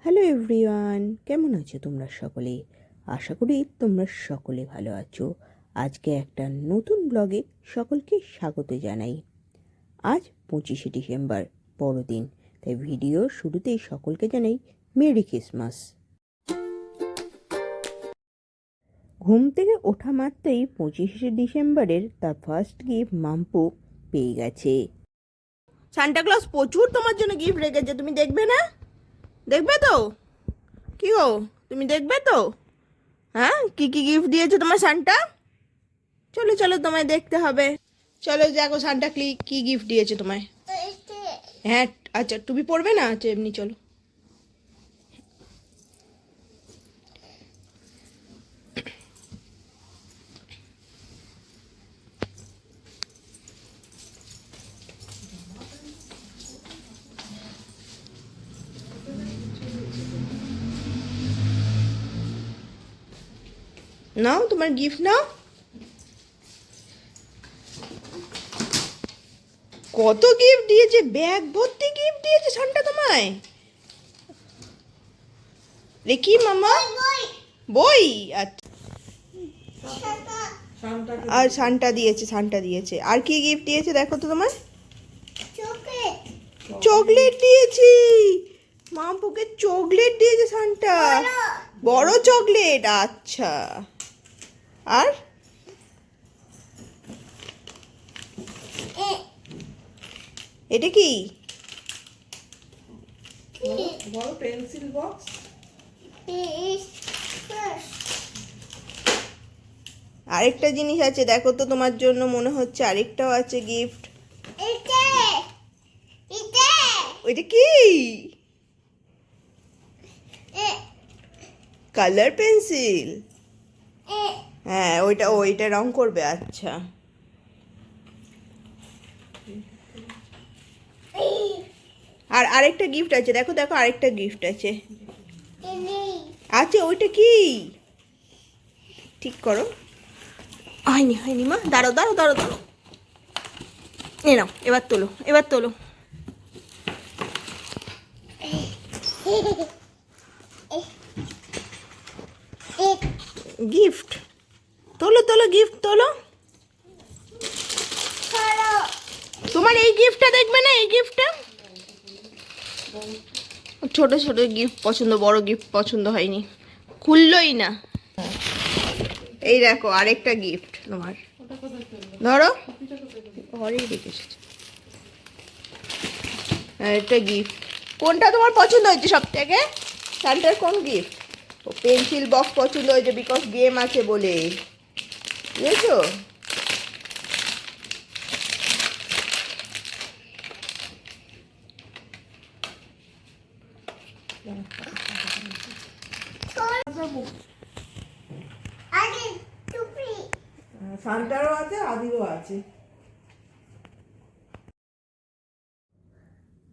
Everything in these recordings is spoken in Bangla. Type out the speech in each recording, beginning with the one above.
হ্যালো এভরিওয়ান, কেমন আছো তোমরা সকলে? আশা করি তোমরা সকলে ভালো আছো। আজকে একটা নতুন ব্লগে সকলকে স্বাগত জানাই। আজ 25শে ডিসেম্বর, বড়দিন, তাই ভিডিওর শুরুতেই সকলকে জানাই মেরি ক্রিসমাস। ঘুম থেকে ওঠা মাত্রই 25শে ডিসেম্বরের তার ফার্স্ট গিফট মাম্পু পেয়ে গেছে। সান্টা ক্লজ প্রচুর তোমার জন্য গিফট রেখেছে, তুমি দেখবে না? দেখবে তো? কি গো, তুমি দেখবে তো? হ্যাঁ, কি কি গিফট দিয়েছে তোমার সান্টা? চলো চলো, তোমায় দেখতে হবে। চলো দেখো সান্টা কি গিফট দিয়েছে তোমায়। হ্যাঁ আচ্ছা, তুমি পড়বে না? আচ্ছা এমনি চলো। নাও তোমার গিফট নাও। কত গিফট দিয়েছে, ব্যাগ ভর্তি গিফট দিয়েছে সান্টা তোমায়। দেখি মামা, বই। আচ্ছা, আর সান্টা দিয়েছে আর কি গিফট দিয়েছে দেখো তো তোমার। চকলেট দিয়েছি, মাম্পুকে চকলেট দিয়েছে সান্টা, বড় চকলেট। আচ্ছা, আর এটা কি? বড় পেন্সিল বক্স। আরেকটা জিনিস আছে দেখো তো, তোমার জন্য মনে হচ্ছে আরেকটাও আছে গিফট। ওইটা কি? Colour pencil. হ্যাঁ, ওইটা রং করবে। আচ্ছা, আর আরেকটা গিফট আছে দেখো দেখো, আরেকটা গিফট আছে। আচ্ছা, ওইটা কি? ঠিক করো। হয়নি মা, দাঁড়ো। এ নাও, এবার তোলো। গিফট তোলো গিফট তোলো। তোমার এই গিফটটা দেখবে না? এই গিফটটা ছোট গিফট পছন্দ, বড় গিফট পছন্দ হয়নি, খুললোই না। এই দেখো আরেকটা গিফট তোমার, ধরো, ঘরেই রেখে এসেছে। একটা গিফট, কোনটা তোমার পছন্দ হয়েছে সব থেকে? সান্টার কোন গিফট? ও পেন্সিল বক্স পছন্দ হয়েছে, বিকজ গেম আছে বলে, বুঝেছো? সান্টারও আছে, আদিরও আছে।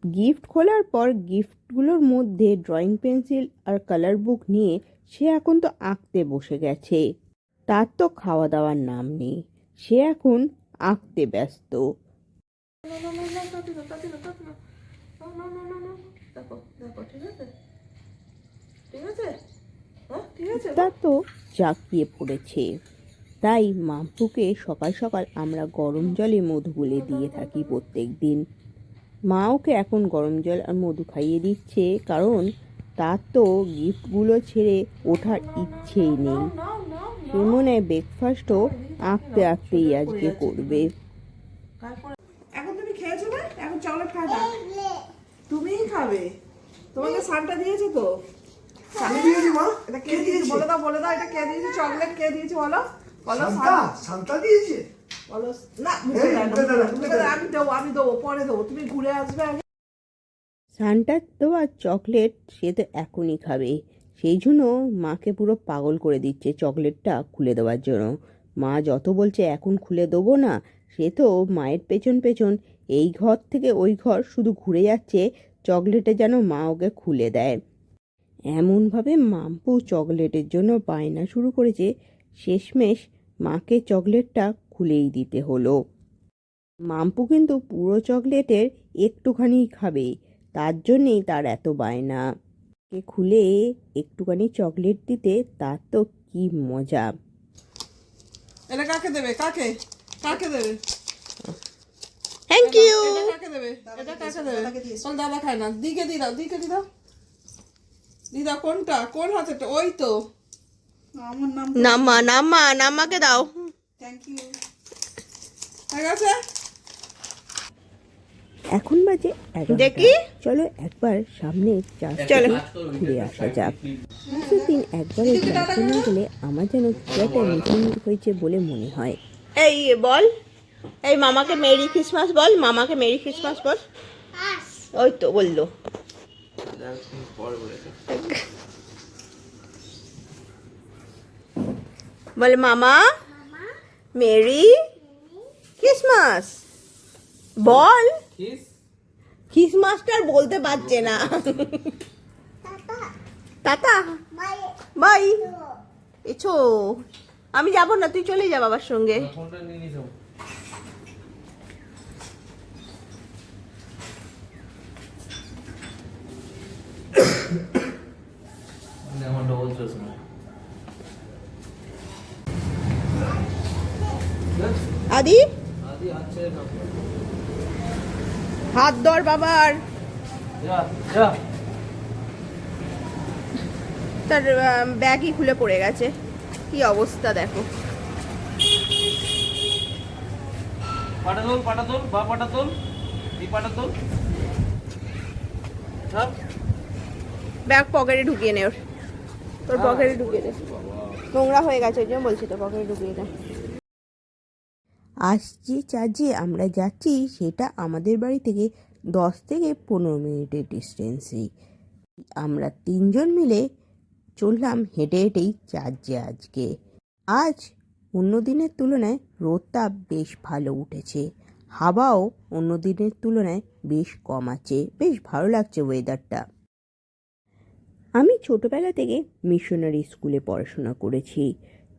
গিফট খোলার পর গিফটগুলোর মধ্যে ড্রয়িং পেন্সিল আর কালার বুক নিয়ে সে এখন তো আঁকতে বসে গেছে। তার তো খাওয়া দাওয়ার নাম নেই, সে এখন আঁকতে ব্যস্ত। তার তো জাঁকিয়ে পড়েছে। তাই মাম্পুকে সকাল সকাল আমরা গরম জলে মধু গুলে দিয়ে থাকি প্রত্যেক দিন। মা ওকে এখন গরম জল আর মধু খাইয়ে দিচ্ছে, কারণ তার তো গিফটগুলো ছেড়ে ওঠার ইচ্ছেই নেই। সে মনে হয় ব্রেকফাস্টও আঁকতেই আজকে করবে। এখন তুমি খেয়েছো না? এখন চকলেট খাবে, তুমিই খাবে। তোমাকে সান্টা দিয়েছে তো? আমি দিয়েছি মা। এটা কে দিয়েছে বলে দাও এটা কে দিয়েছে? চকলেট কে দিয়েছে বলো? সান্তা দিয়েছে। বলো না, আমি দেবো, পরে দেবো, তুমি ঘুরে আসবে আগে। সান্টার দেওয়া চকলেট সে তো এখনই খাবে, সেই জন্য মাকে পুরো পাগল করে দিচ্ছে চকলেটটা খুলে দেওয়ার জন্য। মা যত বলছে এখন খুলে দেবো না, সে তো মায়ের পেছন পেছন এই ঘর থেকে ওই ঘর শুধু ঘুরে যাচ্ছে, চকলেটে যেন মা ওকে খুলে দেয়। এমনভাবে মাম্পু চকলেটের জন্য বায়না শুরু করেছে, শেষমেশ মাকে চকলেটটা খুলেই দিতে হলো। মাম্পু কিন্তু পুরো চকলেটের একটুখানি খাবে, তার জন্যেই তার এত বায়না। কে খুলে একটুখানি চকলেট দিতে তার তো কি মজা। এটা কাকে দেবে? কাকে কাকে দেবে? Thank you. এটা কাকে দেবে? এটা কাকে দেবে? তোর দাদা খায় না। দিকে দি দাও, দিকে দি দাও, দি দাও। কোনটা? কোন হাতেটা? ওই তো। আমার নাম নাম্মা নাম্মা নাম্মাকে দাও। Thank you. হয়ে গেছে? এখন বাজে 11টা। দেখি? চলো একবার সামনে চলো। ঘুরে আসা যাক। দিন একবারে চার্চে না গেলে আমার যেন কি একটা মিটিং হয়েছে বলে মনে হয়। এই বল, এই মামাকে মেরি ক্রিসমাস বল, মামাকে মেরি ক্রিসমাস বল। ওই তো বললো। বলে মামা মেরি ক্রিসমাস বল। ক্রিসমাসটা আর বলতে পারছে না। Tata bye. এছো, আমি যাব না, তুই চলে যা বাবার সঙ্গে। আদি হাত ধর বাবার। তার ব্যাগই খুলে পড়ে গেছে, কি অবস্থা দেখো। পাটাতোল পাটাতোল বা পাটাতোল এই পাটাতোল ব্যাগ পকেটে ঢুকিয়ে নে, ওর তোর পকেটে ঢুকিয়ে দে, নোংরা হয়ে গেছে ওই জন্য বলছি তো, পকেটে ঢুকিয়ে দে। আজ যে চার্জে আমরা যাচ্ছি সেটা আমাদের বাড়ি থেকে 10 থেকে 15 মিনিটের ডিস্টেন্সেই। আমরা 3 জন মিলে চললাম হেঁটে হেঁটেই চার্জে। আজ অন্য দিনের তুলনায় রোদটা বেশ ভালো উঠেছে, হাওয়াও অন্য দিনের তুলনায় বেশ কম আছে, বেশ ভালো লাগছে ওয়েদারটা। আমি ছোটবেলা থেকে মিশনারি স্কুলে পড়াশোনা করেছি,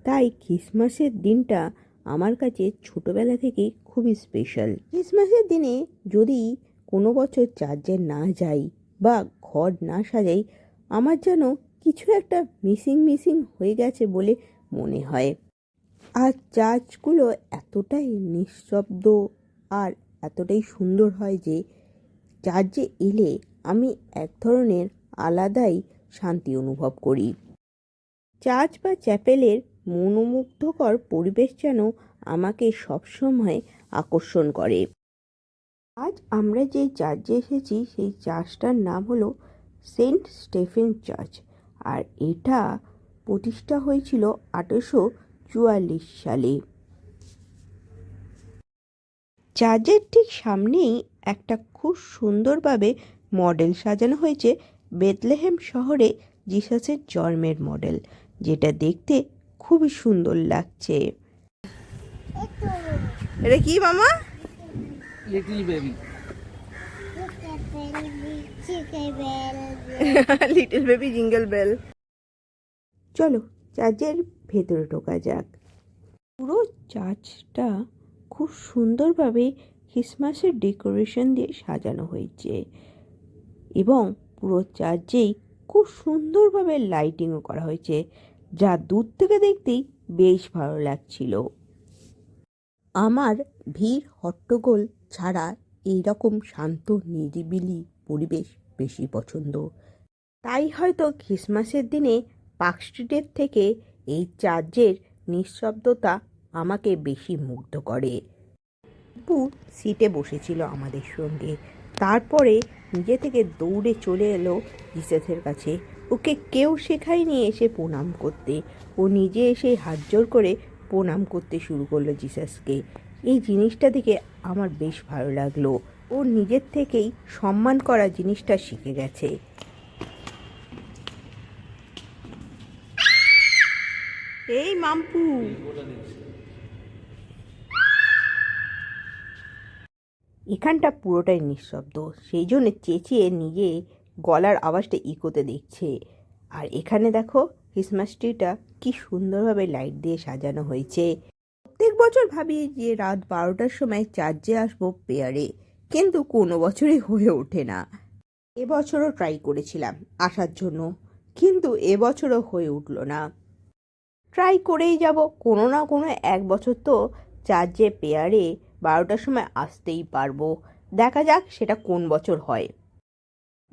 তাই ক্রিসমাসের দিনটা আমার কাছে ছোটবেলা থেকে খুবই স্পেশাল। ক্রিসমাসের দিনে যদি কোনো বছর চার্চে না যাই বা ঘর না সাজাই, আমার যেন কিছু একটা মিসিং হয়ে গেছে বলে মনে হয়। আর চার্চগুলো এতটাই নিঃশব্দ আর এতটাই সুন্দর হয় যে চার্চে এলে আমি এক ধরনের আলাদাই শান্তি অনুভব করি। চার্চ বা চ্যাপেলের মনোমুগ্ধকর পরিবেশ যেন আমাকে সবসময় আকর্ষণ করে। আজ আমরা যে চার্চে এসেছি সেই চার্চটার নাম হলো সেন্ট স্টেফেন চার্চ, আর এটা প্রতিষ্ঠা হয়েছিল 1844 সালে। চার্চের ঠিক সামনেই একটা খুব সুন্দরভাবে মডেল সাজানো হয়েছে বেথলেহেম শহরে জিসাসের জন্মের মডেল, যেটা দেখতে খুবই সুন্দর লাগছে। এটা কি মামা? Little baby. Little baby jingle bell. চলো চার্চের ভেতরে ঢোকা যাক। পুরো চার্চটা খুব সুন্দরভাবে ক্রিসমাসের ডেকোরেশন দিয়ে সাজানো হয়েছে এবং পুরো চার্চেই খুব সুন্দরভাবে লাইটিংও করা হয়েছে, যা দূর থেকে দেখতেই বেশ ভালো লাগছিল। আমার ভিড় হট্টগোল ছাড়া এইরকম শান্ত নিরিবিলি পরিবেশ বেশি পছন্দ, তাই হয়তো ক্রিসমাসের দিনে পার্ক স্ট্রিটের থেকে এই চার্চের নিঃশব্দতা আমাকে বেশি মুগ্ধ করে। অপু সিটে বসেছিল আমাদের সঙ্গে, তারপরে নিজে থেকে দৌড়ে চলে এলো জিসাসের কাছে। ওকে কেউ শেখায়নি এসে প্রণাম করতে, ও নিজে এসে হাত জোড় করে প্রণাম করতে শুরু করলো জিসাসকে। এই জিনিসটা দেখে আমার বেশ ভালো লাগলো, ও নিজের থেকেই সম্মান করা জিনিসটা শিখে গেছে। এই মাম্পু, এখানটা পুরোটাই নিঃশব্দ, সেই জন্য চেঁচিয়ে নিজে গলার আওয়াজটা ইকোতে দেখছে। আর এখানে দেখো ক্রিসমাস ট্রিটা কি সুন্দরভাবে লাইট দিয়ে সাজানো হয়েছে। প্রত্যেক বছর ভাবি যে রাত 12টার সময় চার্চে আসবো পেয়ারে, কিন্তু কোনো বছরই হয়ে ওঠে না। এবছরও ট্রাই করেছিলাম আসার জন্য, কিন্তু এবছরও হয়ে উঠলো না। ট্রাই করেই যাব, কোনো না কোনো এক বছর তো চার্জে পেয়ারে 12টার সময় আসতেই পারবো। দেখা যাক সেটা কোন বছর হয়।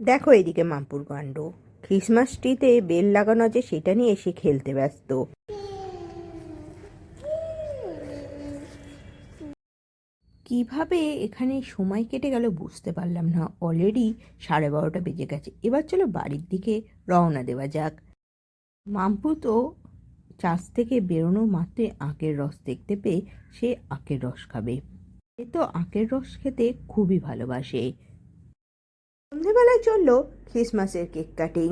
দেখো এদিকে মামপুর কাণ্ড, ক্রিসমাস ট্রিতে বেল লাগানো আছে সেটা নিয়ে এসে খেলতে ব্যস্ত। কিভাবে এখানে সময় কেটে গেল বুঝতে পারলাম না। অলরেডি 12:30 বেজে গেছে। এবার চলো বাড়ির দিকে রওনা দেওয়া যাক। মাম্পু তো চাষ থেকে বেরোনো মাত্রই আখের রস দেখতে পেয়ে সে আখের রস খাবে। সে তো আখের রস খেতে খুবই ভালোবাসে। সন্ধেবেলায় চললো ক্রিসমাসের কেক কাটিং।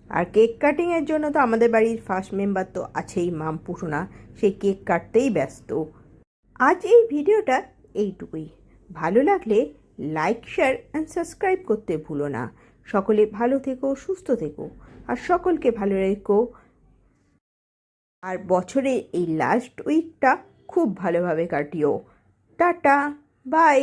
আর কেক কাটিংয়ের জন্য তো আমাদের বাড়ির ফার্স্ট মেম্বার তো আছেই, মাম্পু সোনা, সে কেক কাটতেই ব্যস্ত। আজ এই ভিডিওটা এইটুকুই। ভালো লাগলে লাইক, শেয়ার অ্যান্ড সাবস্ক্রাইব করতে ভুলো না। সকলে ভালো থেকো, সুস্থ থেকো, আর সকলকে ভালো রেখো। আর বছরের এই লাস্ট উইকটা খুব ভালোভাবে কাটিও। Tata, by.